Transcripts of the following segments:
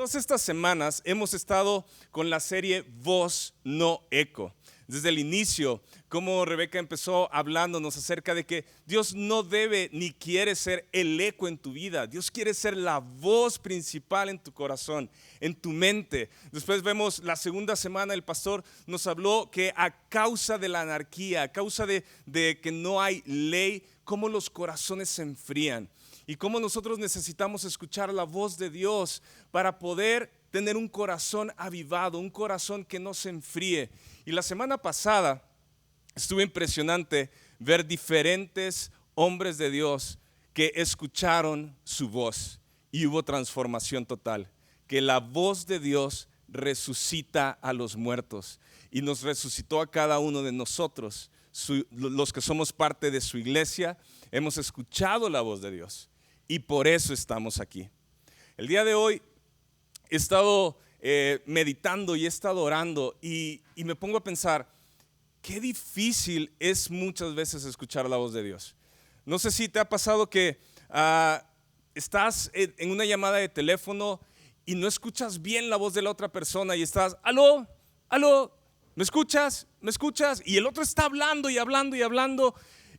Todas estas semanas hemos estado con la serie Voz no eco. Desde el inicio, como Rebeca empezó hablándonos acerca de que Dios no debe ni quiere ser el eco en tu vida. Dios quiere ser la voz principal en tu corazón, en tu mente. Después vemos la segunda semana, el pastor nos habló que a causa de la anarquía, a causa de que no hay ley, cómo los corazones se enfrían. Y cómo nosotros necesitamos escuchar la voz de Dios para poder tener un corazón avivado, un corazón que no se enfríe. Y la semana pasada estuvo impresionante ver diferentes hombres de Dios que escucharon su voz y hubo transformación total. Que la voz de Dios resucita a los muertos y nos resucitó a cada uno de nosotros. Los que somos parte de su iglesia, hemos escuchado la voz de Dios. Y por eso estamos aquí. El día de hoy he estado meditando y he estado orando y me pongo a pensar, qué difícil es muchas veces escuchar la voz de Dios. No sé si te ha pasado que estás en una llamada de teléfono y no escuchas bien la voz de la otra persona y estás, aló, aló, ¿me escuchas? ¿Me escuchas? Y el otro está hablando y hablando y hablando.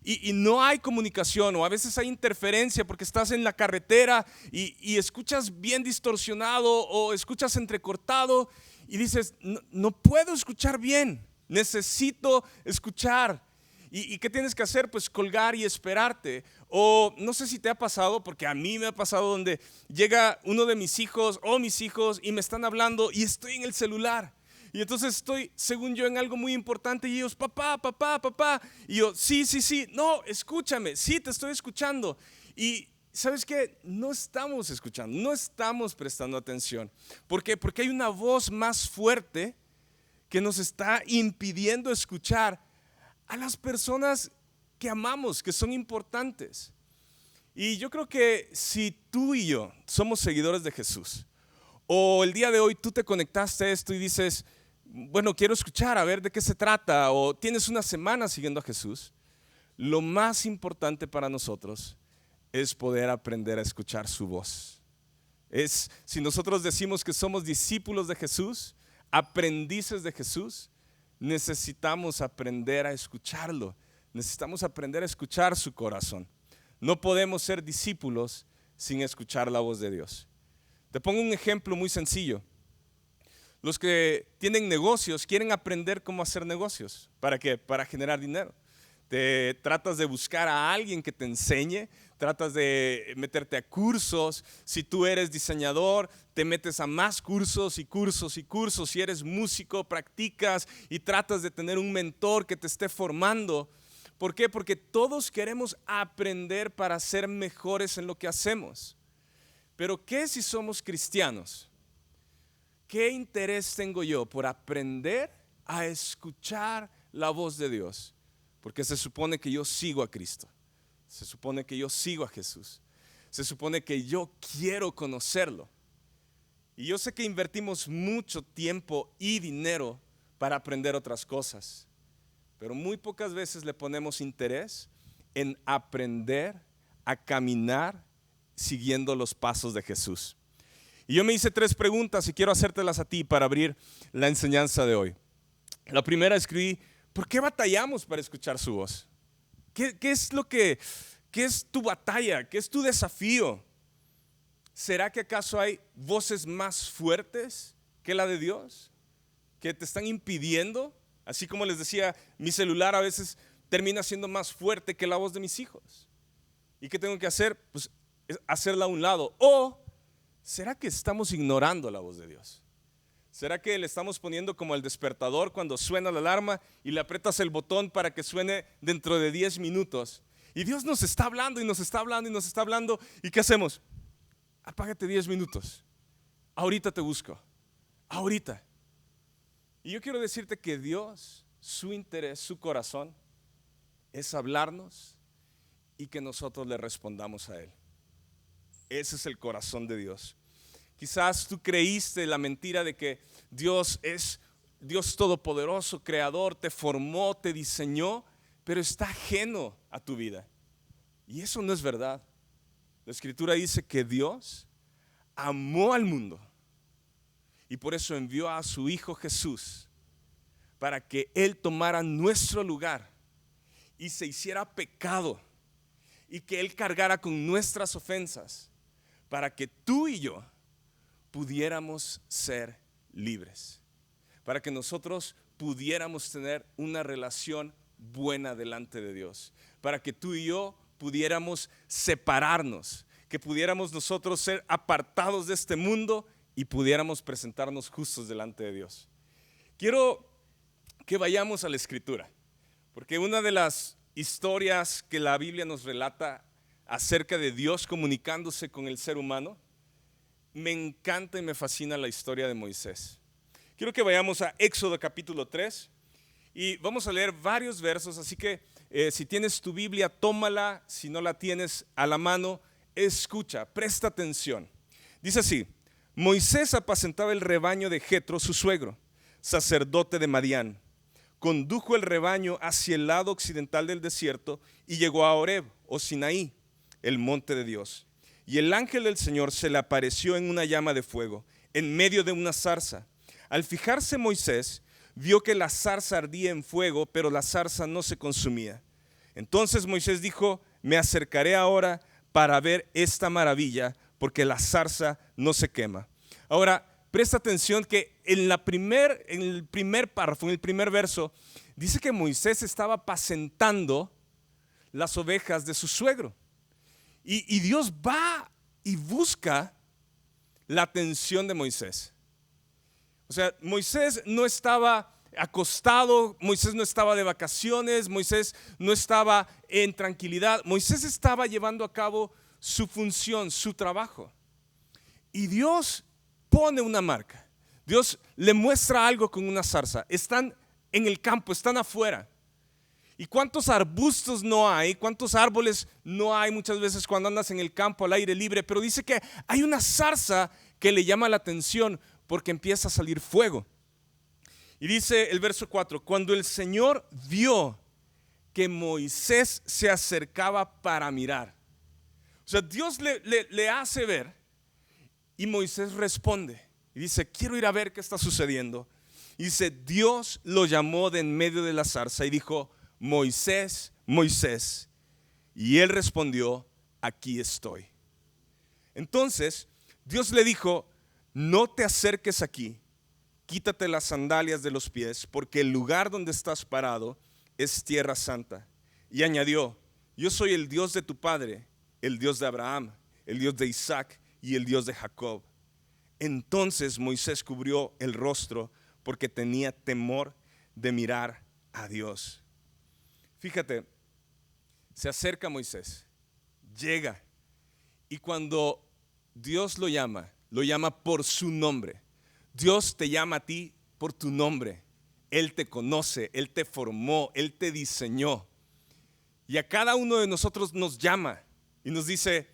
Y no hay comunicación, o a veces hay interferencia porque estás en la carretera y escuchas bien distorsionado o escuchas entrecortado y dices, no puedo escuchar bien, necesito escuchar. ¿Y qué tienes que hacer? Pues colgar y esperarte. O no sé si te ha pasado, porque a mí me ha pasado donde llega uno de mis hijos o mis hijos y me están hablando y estoy en el celular. Y entonces estoy, según yo, en algo muy importante y ellos, papá, papá, papá. Y yo, sí, no, escúchame, sí, te estoy escuchando. Y ¿sabes qué? No estamos escuchando, no estamos prestando atención. ¿Por qué? Porque hay una voz más fuerte que nos está impidiendo escuchar a las personas que amamos, que son importantes. Y yo creo que si tú y yo somos seguidores de Jesús, o el día de hoy tú te conectaste a esto y dices, bueno, quiero escuchar a ver de qué se trata, o tienes una semana siguiendo a Jesús, lo más importante para nosotros es poder aprender a escuchar su voz. Si nosotros decimos que somos discípulos de Jesús, aprendices de Jesús, necesitamos aprender a escucharlo, necesitamos aprender a escuchar su corazón. No podemos ser discípulos sin escuchar la voz de Dios. Te pongo un ejemplo muy sencillo. Los que tienen negocios quieren aprender cómo hacer negocios. ¿Para qué? Para generar dinero. Te tratas de buscar a alguien que te enseñe, tratas de meterte a cursos. Si tú eres diseñador, te metes a más cursos y cursos y cursos. Si eres músico, practicas y tratas de tener un mentor que te esté formando. ¿Por qué? Porque todos queremos aprender para ser mejores en lo que hacemos. Pero ¿qué si somos cristianos? ¿Qué interés tengo yo por aprender a escuchar la voz de Dios? Porque se supone que yo sigo a Cristo, se supone que yo sigo a Jesús, se supone que yo quiero conocerlo. Y yo sé que invertimos mucho tiempo y dinero para aprender otras cosas, pero muy pocas veces le ponemos interés en aprender a caminar siguiendo los pasos de Jesús. Y yo me hice 3 preguntas y quiero hacértelas a ti para abrir la enseñanza de hoy. La primera escribí, ¿por qué batallamos para escuchar su voz? ¿Qué es tu batalla? ¿Qué es tu desafío? ¿Será que acaso hay voces más fuertes que la de Dios? ¿Que te están impidiendo? Así como les decía, mi celular a veces termina siendo más fuerte que la voz de mis hijos. ¿Y qué tengo que hacer? Pues hacerla a un lado. O ¿será que estamos ignorando la voz de Dios? ¿Será que le estamos poniendo como el despertador cuando suena la alarma y le aprietas el botón para que suene dentro de 10 minutos? Y Dios nos está hablando y nos está hablando y nos está hablando. ¿Y qué hacemos? Apágate 10 minutos. Ahorita te busco. Ahorita. Y yo quiero decirte que Dios, su interés, su corazón, es hablarnos y que nosotros le respondamos a Él. Ese es el corazón de Dios. Quizás tú creíste la mentira de que Dios es Dios todopoderoso, creador, te formó, te diseñó, pero está ajeno a tu vida. Y eso no es verdad. La Escritura dice que Dios amó al mundo Y por eso envió a su Hijo Jesús para que Él tomara nuestro lugar y se hiciera pecado y que Él cargara con nuestras ofensas para que tú y yo pudiéramos ser libres, para que nosotros pudiéramos tener una relación buena delante de Dios, para que tú y yo pudiéramos separarnos, que pudiéramos nosotros ser apartados de este mundo y pudiéramos presentarnos justos delante de Dios. Quiero que vayamos a la Escritura, porque una de las historias que la Biblia nos relata acerca de Dios comunicándose con el ser humano, me encanta y me fascina la historia de Moisés. Quiero que vayamos a Éxodo capítulo 3 y vamos a leer varios versos, así que si tienes tu Biblia, tómala, si no la tienes a la mano, escucha, presta atención. Dice así: Moisés apacentaba el rebaño de Jetro, su suegro, sacerdote de Madián. Condujo el rebaño hacia el lado occidental del desierto y llegó a Horeb, o Sinaí, el monte de Dios. Y el ángel del Señor se le apareció en una llama de fuego, en medio de una zarza. Al fijarse Moisés, vio que la zarza ardía en fuego, pero la zarza no se consumía. Entonces Moisés dijo: me acercaré ahora para ver esta maravilla, porque la zarza no se quema. Ahora, presta atención que en el primer párrafo, en el primer verso, dice que Moisés estaba apacentando las ovejas de su suegro. Y Dios va y busca la atención de Moisés. O sea, Moisés no estaba acostado, Moisés no estaba de vacaciones, Moisés no estaba en tranquilidad. Moisés estaba llevando a cabo su función, su trabajo. Y Dios pone una marca. Dios le muestra algo con una zarza. Están en el campo, están afuera. ¿Y cuántos arbustos no hay? ¿Cuántos árboles no hay muchas veces cuando andas en el campo al aire libre? Pero dice que hay una zarza que le llama la atención porque empieza a salir fuego. Y dice el verso 4: cuando el Señor vio que Moisés se acercaba para mirar. O sea, Dios le hace ver y Moisés responde y dice: quiero ir a ver qué está sucediendo. Y dice: Dios lo llamó de en medio de la zarza y dijo: Moisés, Moisés. Y él respondió: aquí estoy. Entonces Dios le dijo: no te acerques aquí, quítate las sandalias de los pies, porque el lugar donde estás parado es tierra santa. Y añadió: yo soy el Dios de tu padre, el Dios de Abraham, el Dios de Isaac y el Dios de Jacob. Entonces Moisés cubrió el rostro porque tenía temor de mirar a Dios. Fíjate, se acerca Moisés, llega, y cuando Dios lo llama por su nombre. Dios te llama a ti por tu nombre. Él te conoce, Él te formó, Él te diseñó. Y a cada uno de nosotros nos llama y nos dice: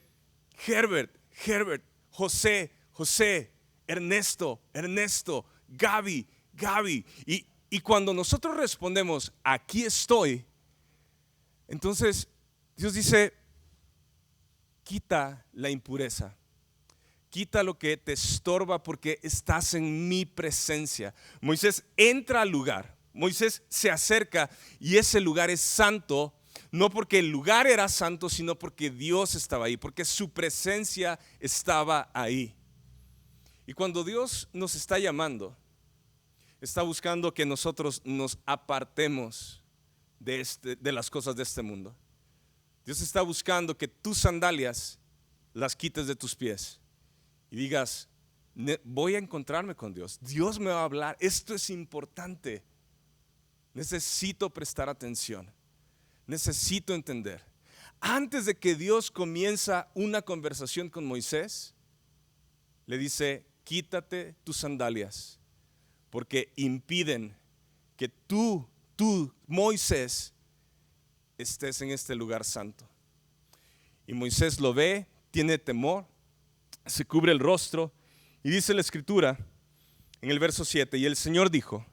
Herbert, Herbert, José, José, Ernesto, Ernesto, Gaby, Gaby. Y cuando nosotros respondemos: aquí estoy, entonces Dios dice: quita la impureza, quita lo que te estorba porque estás en mi presencia. Moisés entra al lugar, Moisés se acerca y ese lugar es santo, no porque el lugar era santo, sino porque Dios estaba ahí, porque su presencia estaba ahí. Y cuando Dios nos está llamando, está buscando que nosotros nos apartemos de las cosas de este mundo. Dios está buscando que tus sandalias las quites de tus pies y digas: voy a encontrarme con Dios, Dios me va a hablar, esto es importante, necesito prestar atención, necesito entender. Antes de que Dios comienza una conversación con Moisés, le dice: quítate tus sandalias, porque impiden que tú, Moisés, estés en este lugar santo. Y Moisés lo ve, tiene temor, se cubre el rostro y dice la escritura en el verso 7: y el Señor dijo: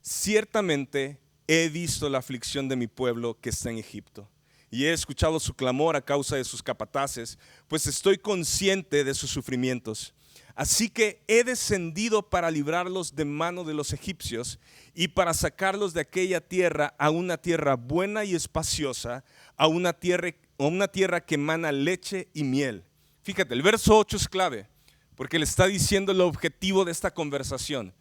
ciertamente he visto la aflicción de mi pueblo que está en Egipto, y he escuchado su clamor a causa de sus capataces, pues estoy consciente de sus sufrimientos. Así que he descendido para librarlos de mano de los egipcios y para sacarlos de aquella tierra a una tierra buena y espaciosa, a una tierra que emana leche y miel. Fíjate, el verso 8 es clave, porque le está diciendo el objetivo de esta conversación.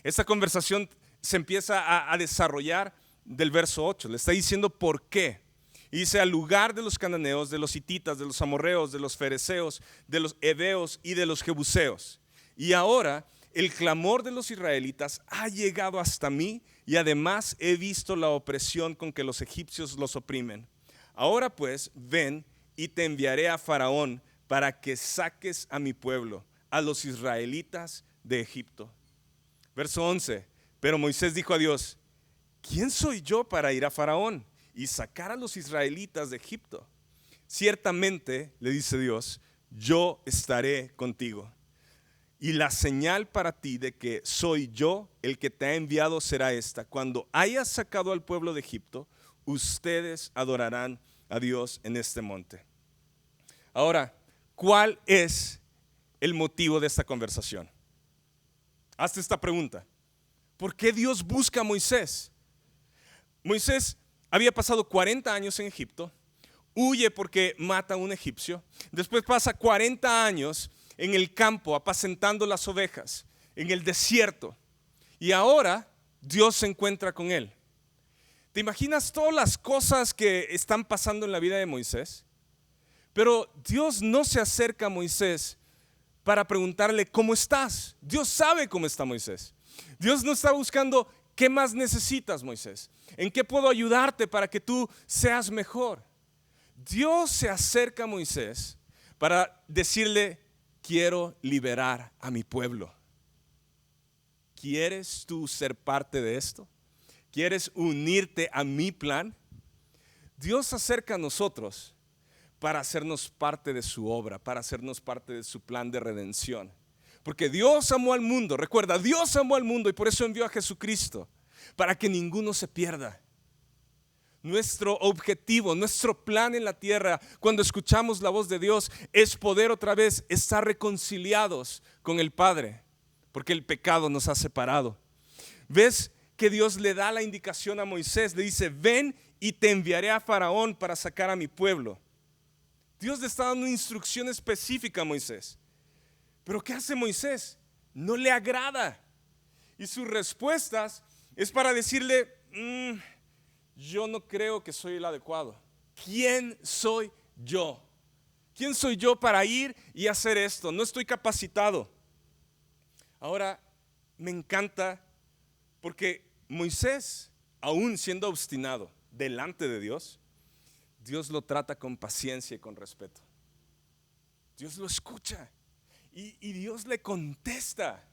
Esta conversación se empieza a desarrollar del verso 8. Le está diciendo por qué. Y dice: al lugar de los cananeos, de los hititas, de los amorreos, de los fereceos, de los heveos y de los jebuseos. Y ahora el clamor de los israelitas ha llegado hasta mí, y además he visto la opresión con que los egipcios los oprimen. Ahora pues, ven y te enviaré a Faraón para que saques a mi pueblo, a los israelitas de Egipto. Verso 11. Pero Moisés dijo a Dios: ¿quién soy yo para ir a Faraón y sacar a los israelitas de Egipto? Ciertamente, le dice Dios, yo estaré contigo. Y la señal para ti de que soy yo el que te ha enviado será esta: cuando hayas sacado al pueblo de Egipto, ustedes adorarán a Dios en este monte. Ahora, ¿cuál es el motivo de esta conversación? Hazte esta pregunta: ¿por qué Dios busca a Moisés? Moisés había pasado 40 años en Egipto, huye porque mata a un egipcio, después pasa 40 años en el campo apacentando las ovejas, en el desierto, y ahora Dios se encuentra con él. ¿Te imaginas todas las cosas que están pasando en la vida de Moisés? Pero Dios no se acerca a Moisés para preguntarle ¿cómo estás? Dios sabe cómo está Moisés. Dios no está buscando ¿qué más necesitas, Moisés? ¿En qué puedo ayudarte para que tú seas mejor? Dios se acerca a Moisés para decirle: quiero liberar a mi pueblo. ¿Quieres tú ser parte de esto? ¿Quieres unirte a mi plan? Dios se acerca a nosotros para hacernos parte de su obra, para hacernos parte de su plan de redención. Porque Dios amó al mundo, recuerda, Dios amó al mundo y por eso envió a Jesucristo, para que ninguno se pierda. Nuestro objetivo, nuestro plan en la tierra, cuando escuchamos la voz de Dios, es poder otra vez estar reconciliados con el Padre, porque el pecado nos ha separado. ¿Ves que Dios le da la indicación a Moisés? Le dice: ven y te enviaré a Faraón para sacar a mi pueblo. Dios le está dando una instrucción específica a Moisés. Pero ¿qué hace Moisés? No le agrada. Y sus respuestas es para decirle: yo no creo que soy el adecuado. ¿Quién soy yo? ¿Quién soy yo para ir y hacer esto? No estoy capacitado. Ahora, me encanta porque Moisés, aún siendo obstinado delante de Dios, Dios lo trata con paciencia y con respeto. Dios lo escucha y Dios le contesta.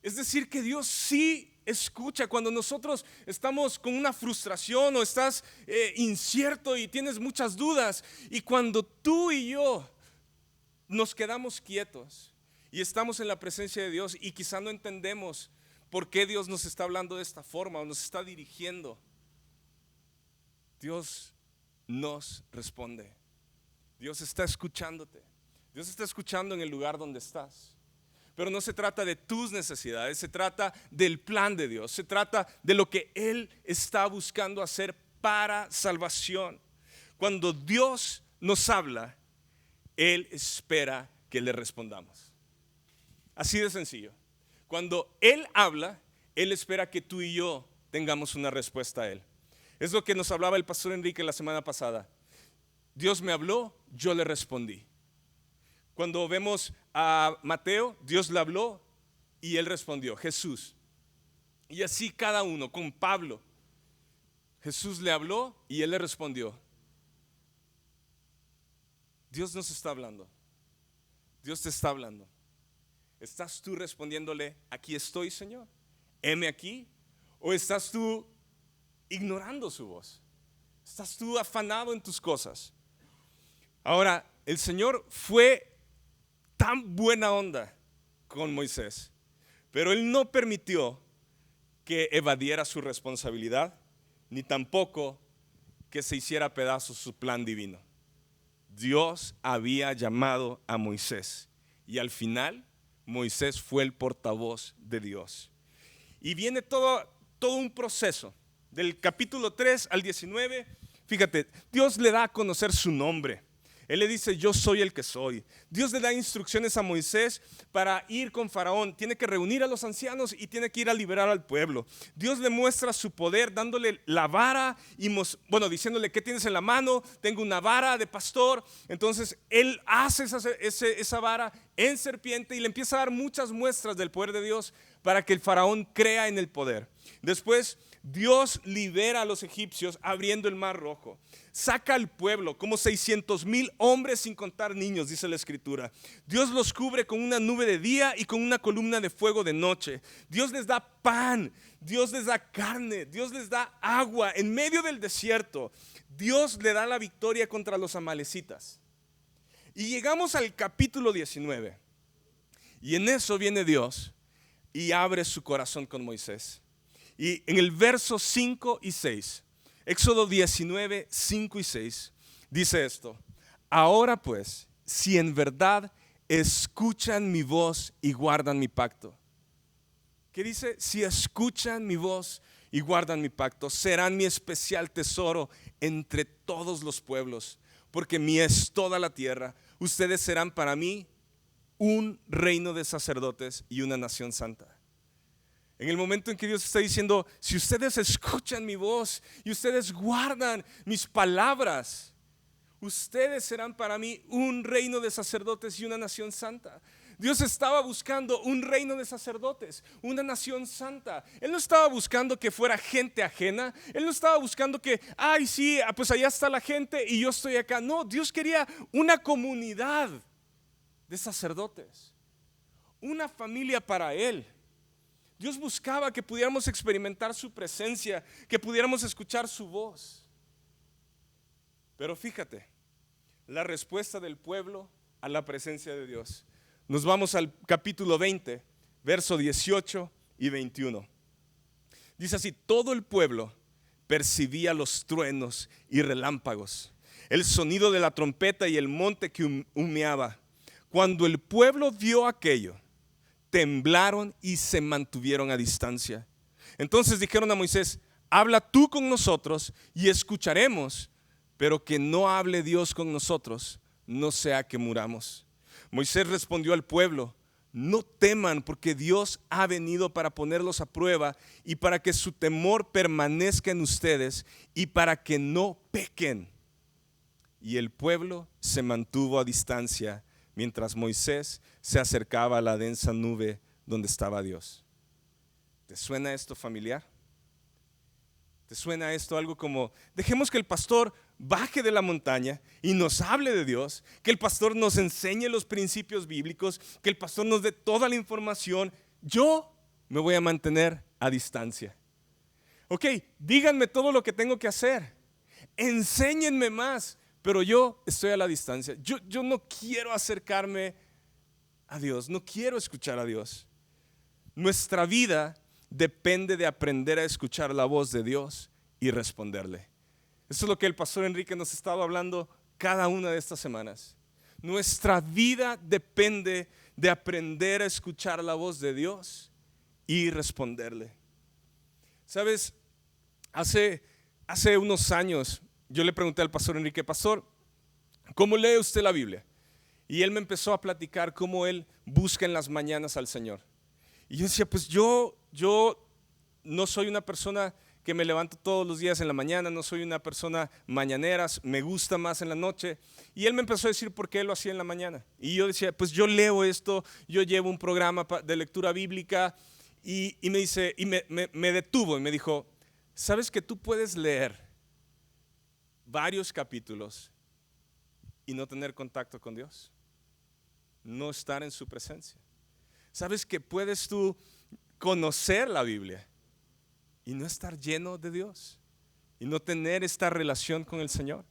Es decir, que Dios sí escucha cuando nosotros estamos con una frustración o estás incierto y tienes muchas dudas. Y cuando tú y yo nos quedamos quietos y estamos en la presencia de Dios y quizá no entendemos por qué Dios nos está hablando de esta forma o nos está dirigiendo, Dios nos responde. Dios está escuchándote. Dios está escuchando en el lugar donde estás. Pero no se trata de tus necesidades, se trata del plan de Dios, se trata de lo que Él está buscando hacer para salvación. Cuando Dios nos habla, Él espera que le respondamos. Así de sencillo. Cuando Él habla, Él espera que tú y yo tengamos una respuesta a Él. Es lo que nos hablaba el pastor Enrique la semana pasada. Dios me habló, yo le respondí. Cuando vemos a Mateo, Dios le habló y él respondió, Jesús. Y así cada uno, con Pablo, Jesús le habló y él le respondió. Dios nos está hablando. Dios te está hablando. ¿Estás tú respondiéndole, aquí estoy, Señor? Heme aquí. ¿O estás tú ignorando su voz? ¿Estás tú afanado en tus cosas? Ahora, el Señor fue tan buena onda con Moisés, pero Él no permitió que evadiera su responsabilidad, ni tampoco que se hiciera pedazos su plan divino. Dios había llamado a Moisés y al final Moisés fue el portavoz de Dios. Y viene todo un proceso, del capítulo 3 al 19, fíjate, Dios le da a conocer su nombre. Él le dice, yo soy el que soy. Dios le da instrucciones a Moisés para ir con Faraón. Tiene que reunir a los ancianos y tiene que ir a liberar al pueblo. Dios le muestra su poder dándole la vara y diciéndole, ¿qué tienes en la mano? Tengo una vara de pastor. Entonces él hace esa vara en serpiente y le empieza a dar muchas muestras del poder de Dios para que el Faraón crea en el poder. Después Dios libera a los egipcios abriendo el mar rojo. Saca al pueblo, como 600,000 hombres sin contar niños, dice la escritura. Dios los cubre con una nube de día y con una columna de fuego de noche. Dios les da pan, Dios les da carne, Dios les da agua en medio del desierto. Dios le da la victoria contra los amalecitas. Y llegamos al capítulo 19. Y en eso viene Dios y abre su corazón con Moisés. Y en el verso 5 y 6, Éxodo 19, 5 y 6, dice esto: ahora pues, si en verdad escuchan mi voz y guardan mi pacto. ¿Qué dice? Si escuchan mi voz y guardan mi pacto, serán mi especial tesoro entre todos los pueblos, porque mía es toda la tierra. Ustedes serán para mí un reino de sacerdotes y una nación santa. En el momento en que Dios está diciendo, si ustedes escuchan mi voz y ustedes guardan mis palabras, ustedes serán para mí un reino de sacerdotes y una nación santa. Dios estaba buscando un reino de sacerdotes, una nación santa. Él no estaba buscando que fuera gente ajena. Él no estaba buscando que, sí, pues allá está la gente y yo estoy acá. No, Dios quería una comunidad de sacerdotes, una familia para Él. Dios buscaba que pudiéramos experimentar su presencia, que pudiéramos escuchar su voz. Pero fíjate, la respuesta del pueblo a la presencia de Dios. Nos vamos al capítulo 20, verso 18 y 21. Dice así: todo el pueblo percibía los truenos y relámpagos, el sonido de la trompeta y el monte que humeaba. Cuando el pueblo vio aquello, temblaron y se mantuvieron a distancia. Entonces dijeron a Moisés: habla tú con nosotros y escucharemos, pero que no hable Dios con nosotros, no sea que muramos. Moisés respondió al pueblo: no teman, porque Dios ha venido para ponerlos a prueba y para que su temor permanezca en ustedes y para que no pequen. Y el pueblo se mantuvo a distancia mientras Moisés se acercaba a la densa nube donde estaba Dios. ¿Te suena esto familiar? ¿Te suena esto algo como, dejemos que el pastor baje de la montaña y nos hable de Dios, que el pastor nos enseñe los principios bíblicos, que el pastor nos dé toda la información? Yo me voy a mantener a distancia. Ok, díganme todo lo que tengo que hacer, enséñenme más, pero yo estoy a la distancia. Yo no quiero acercarme a Dios, no quiero escuchar a Dios. Nuestra vida depende de aprender a escuchar la voz de Dios y responderle. Eso es lo que el pastor Enrique nos ha estado hablando cada una de estas semanas. Nuestra vida depende de aprender a escuchar la voz de Dios y responderle. Sabes, hace unos años yo le pregunté al pastor Enrique: pastor, ¿cómo lee usted la Biblia? Y él me empezó a platicar cómo él busca en las mañanas al Señor. Y yo decía, pues yo no soy una persona que me levanto todos los días en la mañana, no soy una persona mañanera, me gusta más en la noche. Y él me empezó a decir por qué lo hacía en la mañana. Y yo decía, pues yo leo esto, yo llevo un programa de lectura bíblica. Y me dice, y me detuvo y me dijo: ¿sabes que tú puedes leer varios capítulos y no tener contacto con Dios? No estar en su presencia. ¿Sabes que puedes tú conocer la Biblia y no estar lleno de Dios y no tener esta relación con el Señor?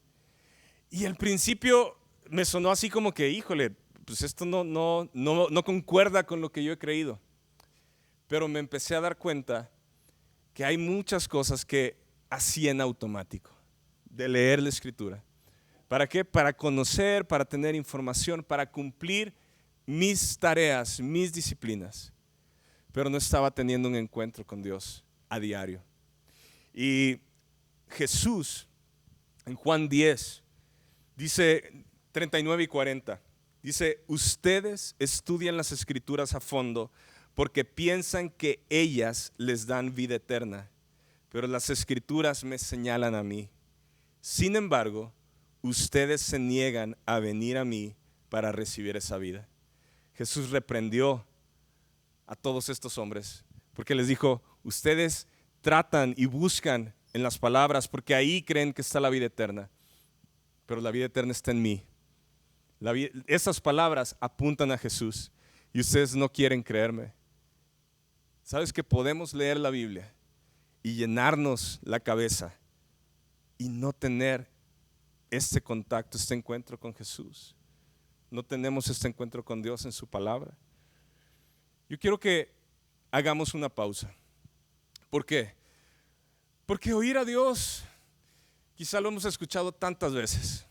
Y al principio me sonó así como que, híjole, pues esto no concuerda con lo que yo he creído. Pero me empecé a dar cuenta que hay muchas cosas que hacía en automático de leer la Escritura. ¿Para qué? Para conocer, para tener información, para cumplir mis tareas, mis disciplinas, pero no estaba teniendo un encuentro con Dios a diario. Y Jesús, en Juan 10, dice 39 y 40, dice: ustedes estudian las escrituras a fondo porque piensan que ellas les dan vida eterna, pero las escrituras me señalan a mí. Sin embargo, ustedes se niegan a venir a mí para recibir esa vida. Jesús reprendió a todos estos hombres porque les dijo: ustedes tratan y buscan en las palabras porque ahí creen que está la vida eterna, pero la vida eterna está en mí. Esas palabras apuntan a Jesús y ustedes no quieren creerme. ¿Sabes que podemos leer la Biblia y llenarnos la cabeza y no tener este contacto, este encuentro con Jesús? No tenemos este encuentro con Dios en su palabra. Yo quiero que hagamos una pausa. ¿Por qué? Porque oír a Dios quizá lo hemos escuchado tantas veces.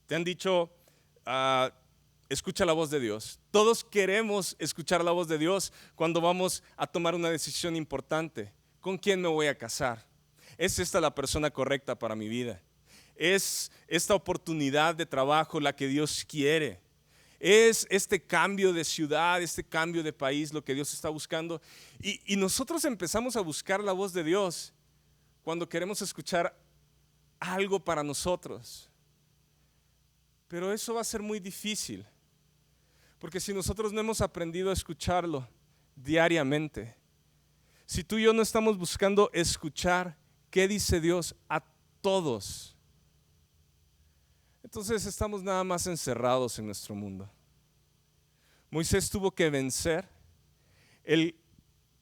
Te han dicho, escucha la voz de Dios. Todos queremos escuchar la voz de Dios cuando vamos a tomar una decisión importante. ¿Con quién me voy a casar? ¿Es esta la persona correcta para mi vida? ¿Es esta oportunidad de trabajo la que Dios quiere? ¿Es este cambio de ciudad, este cambio de país lo que Dios está buscando? Y nosotros empezamos a buscar la voz de Dios cuando queremos escuchar algo para nosotros. Pero eso va a ser muy difícil, porque si nosotros no hemos aprendido a escucharlo diariamente, si tú y yo no estamos buscando escuchar qué dice Dios a todos, entonces estamos nada más encerrados en nuestro mundo. Moisés tuvo que vencer el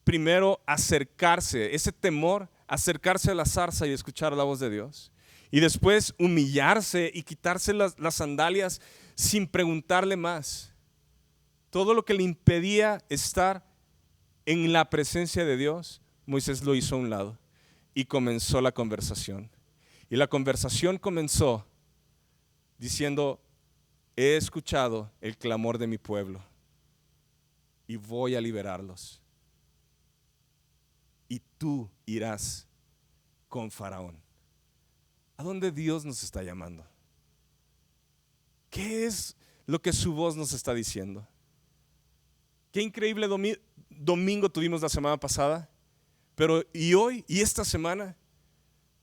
primero acercarse, ese temor, acercarse a la zarza y escuchar la voz de Dios. Y después humillarse y quitarse las sandalias sin preguntarle más. Todo lo que le impedía estar en la presencia de Dios, Moisés lo hizo a un lado y comenzó la conversación. Y la conversación comenzó diciendo: he escuchado el clamor de mi pueblo y voy a liberarlos. Y tú irás con Faraón. ¿A dónde Dios nos está llamando? ¿Qué es lo que su voz nos está diciendo? Qué increíble domingo tuvimos la semana pasada, pero y hoy y esta semana,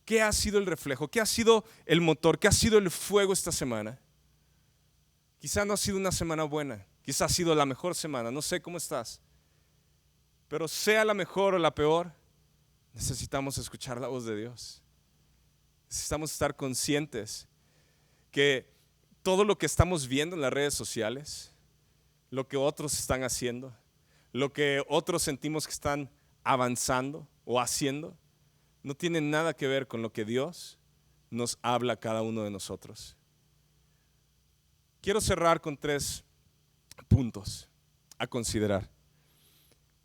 ¿qué ha sido el reflejo? ¿Qué ha sido el motor? ¿Qué ha sido el fuego esta semana? Quizá no ha sido una semana buena, quizá ha sido la mejor semana, no sé cómo estás, pero sea la mejor o la peor, necesitamos escuchar la voz de Dios. Necesitamos estar conscientes que todo lo que estamos viendo en las redes sociales, lo que otros están haciendo, lo que otros sentimos que están avanzando o haciendo, no tiene nada que ver con lo que Dios nos habla a cada uno de nosotros. Quiero cerrar con 3 puntos a considerar.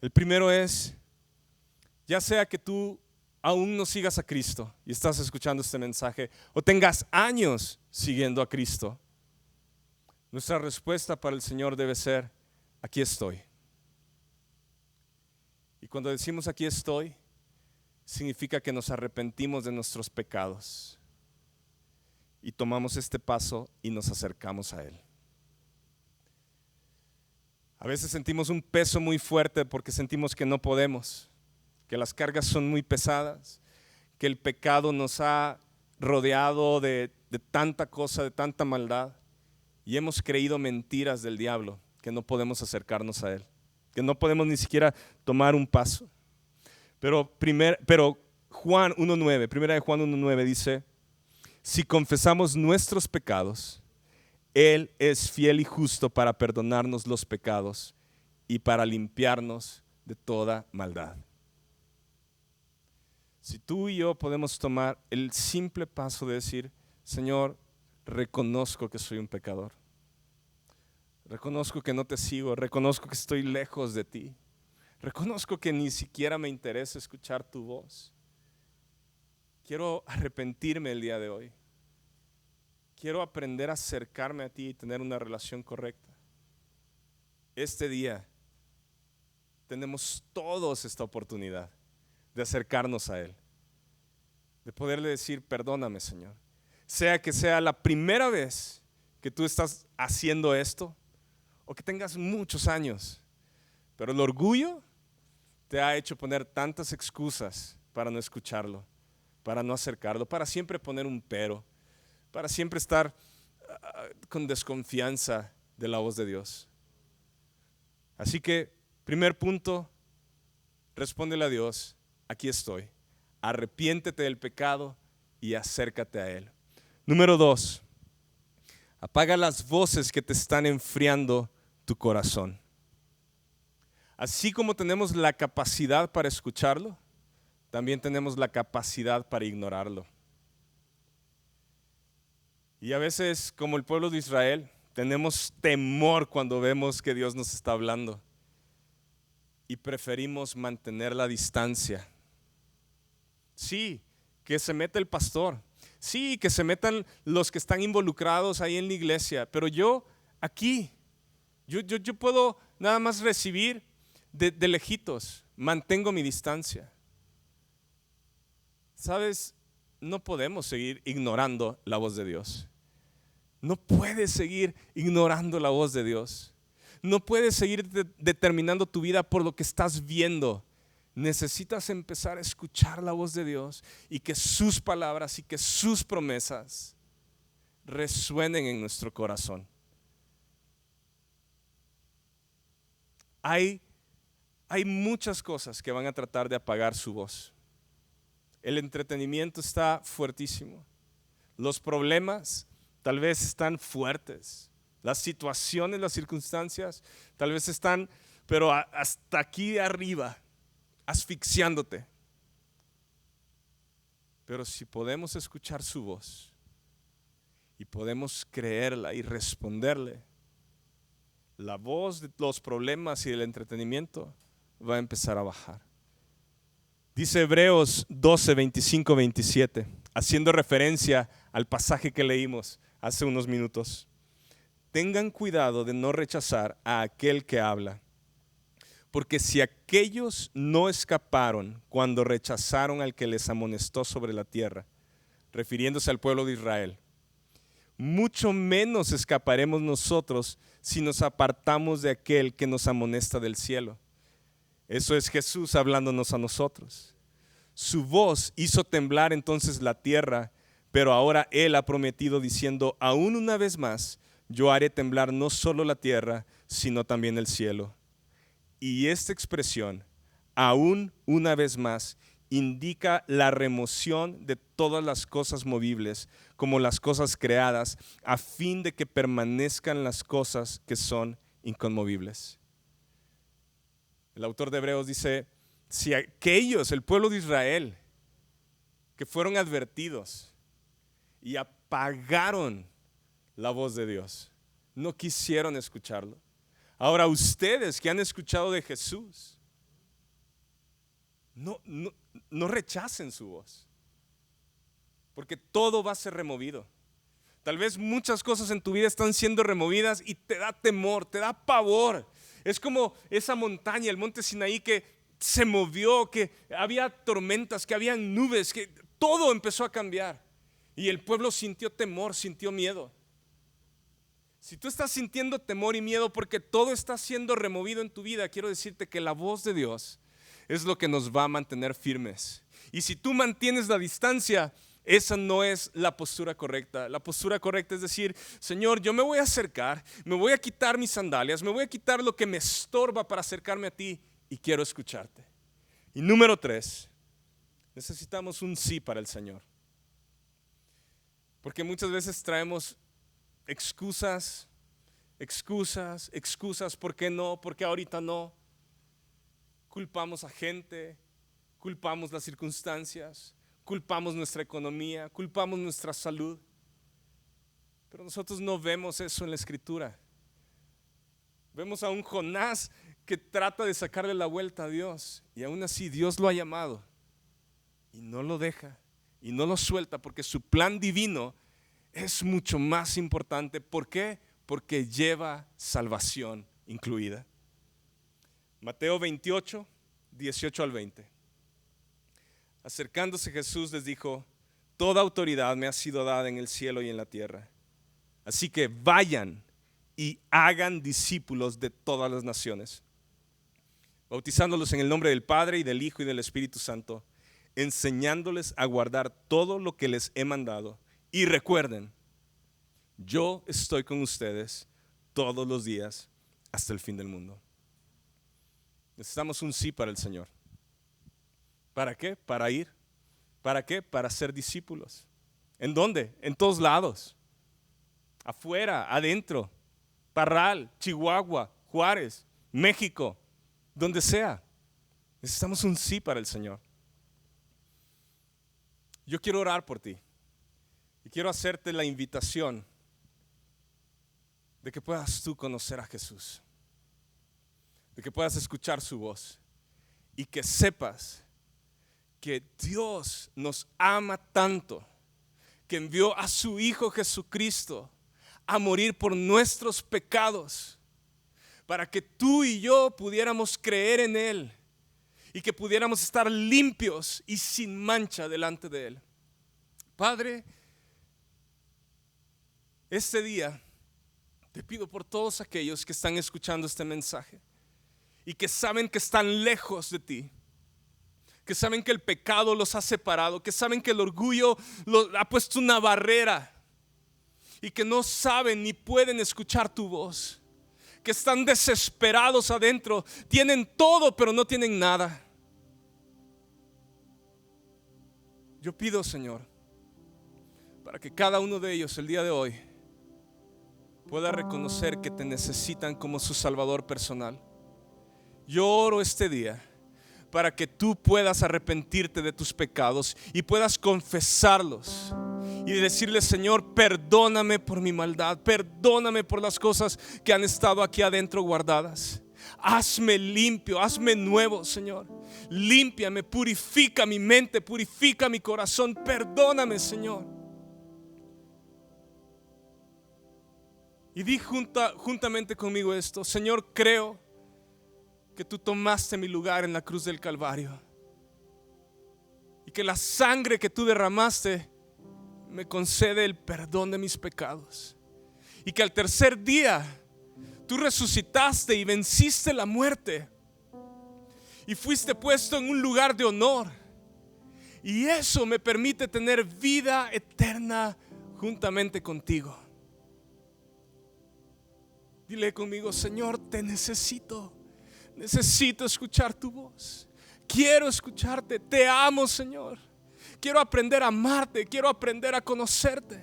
El primero es, ya sea que tú aún no sigas a Cristo y estás escuchando este mensaje, o tengas años siguiendo a Cristo, nuestra respuesta para el Señor debe ser: aquí estoy. Y cuando decimos aquí estoy, significa que nos arrepentimos de nuestros pecados y tomamos este paso y nos acercamos a Él. A veces sentimos un peso muy fuerte porque sentimos que no podemos, que las cargas son muy pesadas, que el pecado nos ha rodeado de tanta cosa, de tanta maldad, y hemos creído mentiras del diablo, que no podemos acercarnos a Él, que no podemos ni siquiera tomar un paso. Pero Juan 1:9, primera de Juan 1:9 dice: si confesamos nuestros pecados, Él es fiel y justo para perdonarnos los pecados y para limpiarnos de toda maldad. Si tú y yo podemos tomar el simple paso de decir: Señor, reconozco que soy un pecador, reconozco que no te sigo, reconozco que estoy lejos de ti, reconozco que ni siquiera me interesa escuchar tu voz, quiero arrepentirme el día de hoy, quiero aprender a acercarme a ti y tener una relación correcta. este día tenemos todos esta oportunidad de acercarnos a Él, de poderle decir, perdóname, Señor. Sea que sea la primera vez que tú estás haciendo esto, o que tengas muchos años, pero el orgullo te ha hecho poner tantas excusas para no escucharlo, para no acercarlo, para siempre poner un pero, para siempre estar con desconfianza de la voz de Dios. Así que, primer punto, respóndele a Dios, aquí estoy. Arrepiéntete del pecado y acércate a Él. Número 2, apaga las voces que te están enfriando tu corazón. Así como tenemos la capacidad para escucharlo, también tenemos la capacidad para ignorarlo. Y a veces, como el pueblo de Israel, tenemos temor cuando vemos que Dios nos está hablando y preferimos mantener la distancia. Sí, que se meta el pastor. Sí, que se metan los que están involucrados ahí en la iglesia. Pero yo aquí, yo puedo nada más recibir de lejitos. Mantengo mi distancia. ¿Sabes? No podemos seguir ignorando la voz de Dios. No puedes seguir ignorando la voz de Dios. No puedes seguir determinando tu vida por lo que estás viendo. Necesitas empezar a escuchar la voz de Dios y que sus palabras y que sus promesas resuenen en nuestro corazón. Hay muchas cosas que van a tratar de apagar su voz. El entretenimiento está fuertísimo. Los problemas tal vez están fuertes. Las situaciones, las circunstancias tal vez están, pero hasta aquí arriba, asfixiándote. Pero si podemos escuchar su voz y podemos creerla y responderle, la voz de los problemas y del entretenimiento va a empezar a bajar. Dice Hebreos 12, 25, 27, haciendo referencia al pasaje que leímos hace unos minutos. Tengan cuidado de no rechazar a aquel que habla, porque si aquellos no escaparon cuando rechazaron al que les amonestó sobre la tierra, refiriéndose al pueblo de Israel, mucho menos escaparemos nosotros si nos apartamos de aquel que nos amonesta del cielo. Eso es Jesús hablándonos a nosotros. Su voz hizo temblar entonces la tierra, pero ahora Él ha prometido diciendo, aún una vez más, yo haré temblar no solo la tierra, sino también el cielo. Y esta expresión, aún una vez más, indica la remoción de todas las cosas movibles, como las cosas creadas, a fin de que permanezcan las cosas que son inconmovibles. El autor de Hebreos dice, si aquellos, el pueblo de Israel, que fueron advertidos y apagaron la voz de Dios, no quisieron escucharlo. Ahora ustedes que han escuchado de Jesús, no rechacen su voz, porque todo va a ser removido. Tal vez muchas cosas en tu vida están siendo removidas y te da temor, te da pavor. Es como esa montaña, el monte Sinaí, que se movió, que había tormentas, que había nubes, que todo empezó a cambiar. Y el pueblo sintió temor, sintió miedo. Si tú estás sintiendo temor y miedo porque todo está siendo removido en tu vida, quiero decirte que la voz de Dios es lo que nos va a mantener firmes. Y si tú mantienes la distancia, esa no es la postura correcta. La postura correcta es decir, Señor, yo me voy a acercar, me voy a quitar mis sandalias, me voy a quitar lo que me estorba para acercarme a ti y quiero escucharte. Y número 3, necesitamos un sí para el Señor. Porque muchas veces traemos excusas, ¿por qué no? ¿Por qué ahorita no? Culpamos a gente, culpamos las circunstancias, culpamos nuestra economía, culpamos nuestra salud. Pero nosotros no vemos eso en la Escritura. Vemos a un Jonás que trata de sacarle la vuelta a Dios y aún así Dios lo ha llamado y no lo deja y no lo suelta porque su plan divino es mucho más importante. ¿Por qué? Porque lleva salvación incluida. Mateo 28, 18 al 20. Acercándose Jesús les dijo: toda autoridad me ha sido dada en el cielo y en la tierra. Así que vayan y hagan discípulos de todas las naciones, bautizándolos en el nombre del Padre y del Hijo y del Espíritu Santo, enseñándoles a guardar todo lo que les he mandado. Y recuerden, yo estoy con ustedes todos los días hasta el fin del mundo. Necesitamos un sí para el Señor. ¿Para qué? Para ir. ¿Para qué? Para ser discípulos. ¿En dónde? En todos lados. Afuera, adentro, Parral, Chihuahua, Juárez, México, donde sea. Necesitamos un sí para el Señor. Yo quiero orar por ti y quiero hacerte la invitación de que puedas tú conocer a Jesús, de que puedas escuchar su voz y que sepas que Dios nos ama tanto que envió a su Hijo Jesucristo a morir por nuestros pecados para que tú y yo pudiéramos creer en Él y que pudiéramos estar limpios y sin mancha delante de Él. Padre, este día te pido por todos aquellos que están escuchando este mensaje y que saben que están lejos de ti, que saben que el pecado los ha separado, que saben que el orgullo ha puesto una barrera y que no saben ni pueden escuchar tu voz, que están desesperados adentro, tienen todo pero no tienen nada. Yo pido, Señor, para que cada uno de ellos el día de hoy pueda reconocer que te necesitan como su Salvador personal. Yo oro este día para que tú puedas arrepentirte de tus pecados y puedas confesarlos y decirle: Señor, perdóname por mi maldad, perdóname por las cosas que han estado aquí adentro guardadas. Hazme limpio, hazme nuevo, Señor. Límpiame, purifica mi mente, purifica mi corazón. Perdóname, Señor. Y di juntamente conmigo esto: Señor, creo que tú tomaste mi lugar en la cruz del Calvario y que la sangre que tú derramaste me concede el perdón de mis pecados, y que al tercer día tú resucitaste y venciste la muerte y fuiste puesto en un lugar de honor, y eso me permite tener vida eterna juntamente contigo. Dile conmigo: Señor, te necesito. Necesito escuchar tu voz. Quiero escucharte. Te amo, Señor. Quiero aprender a amarte. Quiero aprender a conocerte.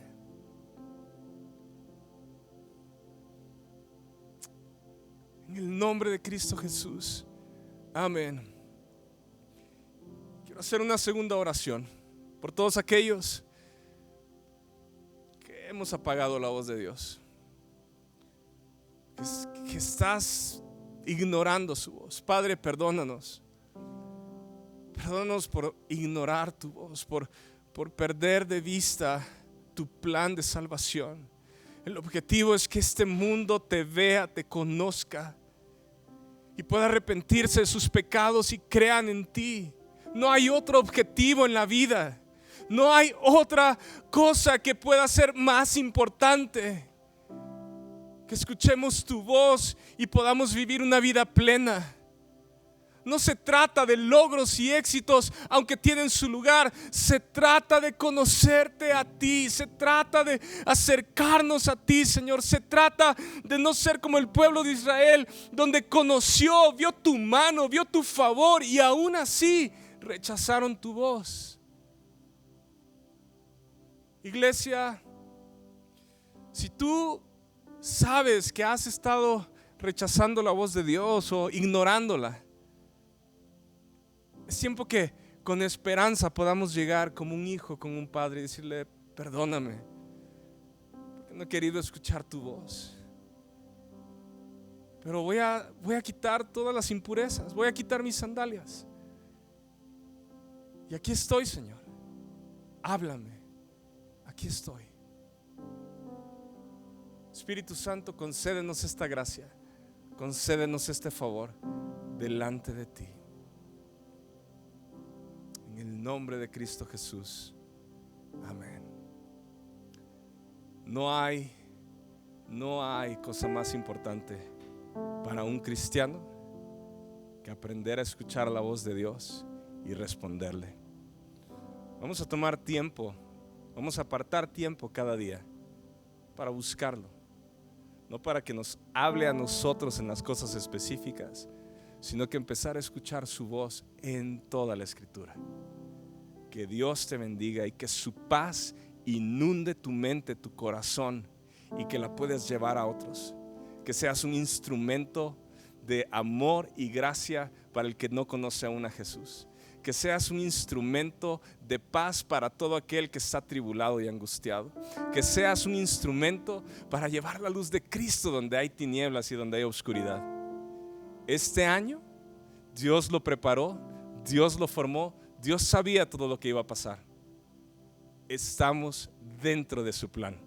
En el nombre de Cristo Jesús. Amén. Quiero hacer una segunda oración por todos aquellos que hemos apagado la voz de Dios, que estás ignorando su voz. Padre, perdónanos. Perdónanos por ignorar tu voz, por perder de vista tu plan de salvación. El objetivo es que este mundo te vea, te conozca y pueda arrepentirse de sus pecados y crean en ti. No hay otro objetivo en la vida. No hay otra cosa que pueda ser más importante. Que escuchemos tu voz y podamos vivir una vida plena. No se trata de logros y éxitos, aunque tienen su lugar. Se trata de conocerte a ti. Se trata de acercarnos a ti, Señor. Se trata de no ser como el pueblo de Israel, donde conoció, vio tu mano, vio tu favor, y aún así rechazaron tu voz. Iglesia, si tú sabes que has estado rechazando la voz de Dios o ignorándola, es tiempo que con esperanza podamos llegar como un hijo, como un padre, y decirle: perdóname, porque no he querido escuchar tu voz. Pero voy a quitar todas las impurezas, voy a quitar mis sandalias. Y aquí estoy, Señor. Háblame, aquí estoy. Espíritu Santo, concédenos esta gracia. concédenos este favor delante de ti. En el nombre de Cristo Jesús. Amén. No hay cosa más importante para un cristiano que aprender a escuchar la voz de Dios y responderle. Vamos a tomar tiempo, vamos a apartar tiempo cada día para buscarlo. No para que nos hable a nosotros en las cosas específicas, sino que empezar a escuchar su voz en toda la Escritura. Que Dios te bendiga y que su paz inunde tu mente, tu corazón, y que la puedas llevar a otros. Que seas un instrumento de amor y gracia para el que no conoce aún a Jesús. Que seas un instrumento de paz para todo aquel que está atribulado y angustiado. Que seas un instrumento para llevar la luz de Cristo donde hay tinieblas y donde hay oscuridad. Este año Dios lo preparó, Dios lo formó, Dios sabía todo lo que iba a pasar. Estamos dentro de su plan.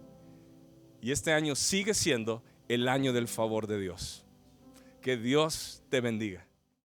Y este año sigue siendo el año del favor de Dios. Que Dios te bendiga.